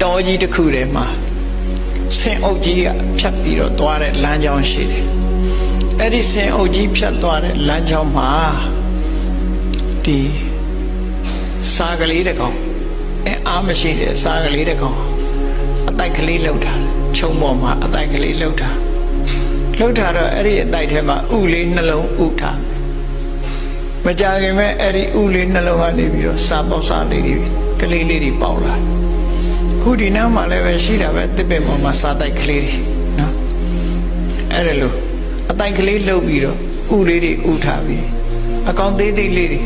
တော်ကြီးတစ်ခုတည်းမှာဆင်အုပ်ကြီးကဖြတ်ပြီးတော့သွားတဲ့လမ်းကြောင်းရှိတယ်အဲ့ဒီဆင်အုပ်ကြီးဖြတ်သွားတဲ့လမ်းကြောင်းမှာဒီစားကလေးတစ်ကောင်အားမရှိတဲ့စားကလေးတစ်ကောင်အတိုက်ကလေးလှုပ်တာခြုံပေါ်မှာအတိုက်ကလေးလှုပ်တာတော့အဲ့ဒီအတိုက်ထဲမှာဥလေးနှလုံးဥထားမကြခင်မဲ့အဲ့ဒီဥလေးနှလုံးကနေပြီးတော့စားပေါက်စားလေးတွေကလေးလေးတွေပေါက်လာခုဒီနားမှာလည်းပဲရှိတာပဲတစ်ပင်ပေါ်မှာစားတိုက်ကလေးတွေနော်အဲ့ဒါလို့အတိုက်ကလေးလှုပ်ပြီးတော့ဥလေးတွေဥထားပြီးအကောင်သေးသေးလေးတွေ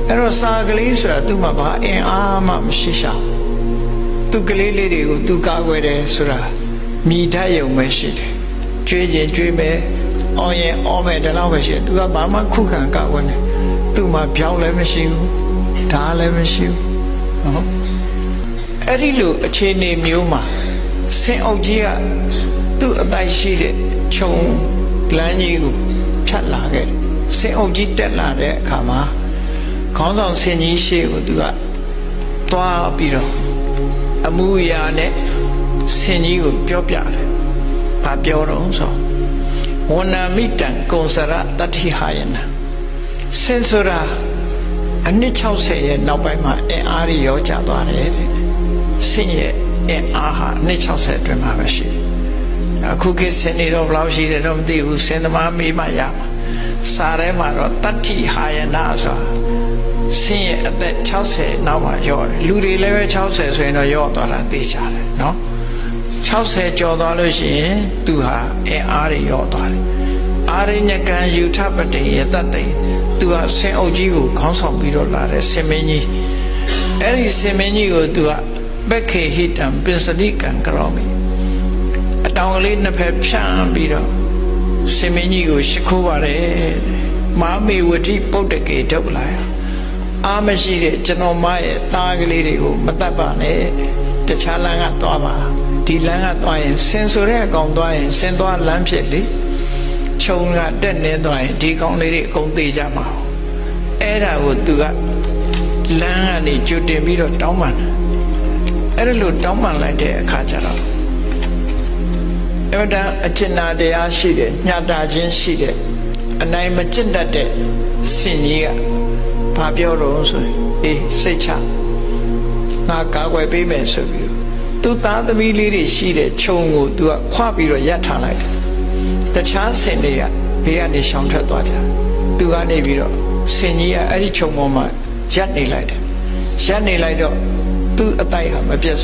အဲ့တော့စားကလေးဆိုတာသူ့မှာဘာအင်အားမှမရှိရှာသူကလေးလေးတွေကိုသူကာကွယ်တယ်ဆိုတာမိဓာတ်ယုံပဲရှိတယ်ကျွေးခြင်းကျွေးမယ်အော်ရင်အော်မယ်ဒီလောက်ပဲရှိတယ်သူကဘာမှခုခံကာကွယ်နေသူ့မှာပြောင်းလည်းမရှိဘူးဓာတ်လည်းမရှိဘူးဟုတ်အဲ့ဒီလိုအခြေအနေမျိုးမှာဆင်အုပ်ကြီးကသူ့အတိုက်ရှိတဲ့ခြုံလမ်းကြီးကိုဖြတ်လာခဲ့ဆင်အုပ်ကြီးတက်လာတဲ့အခါမှာခေါင်းဆောင်ဆင်ကြီးရှေ့ကိုသူကသွားပြီးတော့အမှုရာနဲ့ဆင်ကြီးကိုပြောပြတယ်ဘာပြောတော့ဆိုဝဏမိတံကုံစရတတိဟာယနာဆင်ဆိုတာအနှစ်60ရဲ့နောက်ပိုင်းမှာအင်အားရရောကြသွားတယ်တဲ့ဆင်ရဲ့အင်အားဟာအနှစ်60အတွင်းမှာပဲရှိတယ်အခုခေတ်ဆင်နေတော့ဘယ်လောက်ရှိတယ်တော့မသိဘူးဆင်သမားမေးမှရမှာစားထဲမှာတော့တတိဟာယနာဆိုတာဆင်းရဲ့အသက်60နောက်မှရော့တယ်လူတွေလည်းပဲ60ဆိုရင်တော့ရော့သွားတာသိကြတယ်နော်60ကျော်သွားလို့ရှိရင်သူဟာအင်အားတွေရော့သွားတယ်အာရိညကံယူထပတိယတတိသူဟာဆင်အုပ်ကြီးကိုခေါင်းဆောင်ပြီးတော့လာတဲ့ဆင်မင်းကြီးအဲ့ဒီဆင်မင်းကြီးကိုသူကဘက်ခေဟိတံပစ္စတိကံကရောမိအတောင်ကလေးနှစ်ဖက်ဖြန့်ပြီးတော့ဆင်မင်းကြီးကိုရှိခိုးပါတယ်မာမေဝတိပုတ္တကေဒုက္ခလာအားမရှိတဲ့ကျွန်တော်မရဲ့သားကလေးတွေကိုမတတ်ပါနဲ့တခြားလမ်းကသွားပါဒီလမ်းကသွားရင်ဆင်ဆိုတဲ့အကောင်သွားရင်ဆင်သွားလမ်းဖြစ်လေခြုံကတက်နေသွားရင်ဒီကောင်လေးတွေအကုန်သေးကြမှာအဲ့ဒါကိုသူကလမ်းကနေကြွတင်ပြီးတော့တောင်းပန်အဲ့ဒါလို့တောင်းပန်လိုက်တဲ့အခါကျတော့အဲ့ဒါအကျဉ်းတရားရှိတယ်ညှတာခြင်းရှိတယ်အနိုင်မကျင့်တတ်တဲ့ဆင်ကြီးကဘာပြောတော့ဆိုရင်အေးစိတ်ချငါကာကွယ်ပေးမယ်ဆိုပြီးသူသားသမီးလေးတွေရှိတဲ့ခြုံကိုသူကခွာပြီးတော့ရပ်ထားလိုက်တယ်တခြားဆင်တွေကဘေးကနေရှောင်ထွက်သွားကြသူကနေပြီးတော့ဆင်ကြီးကအဲ့ဒီခြုံပေါ်မှာရပ်နေလိုက်တယ်ရပ်နေလိုက်တော့သူ့အတိုက်ဟာမပြတ်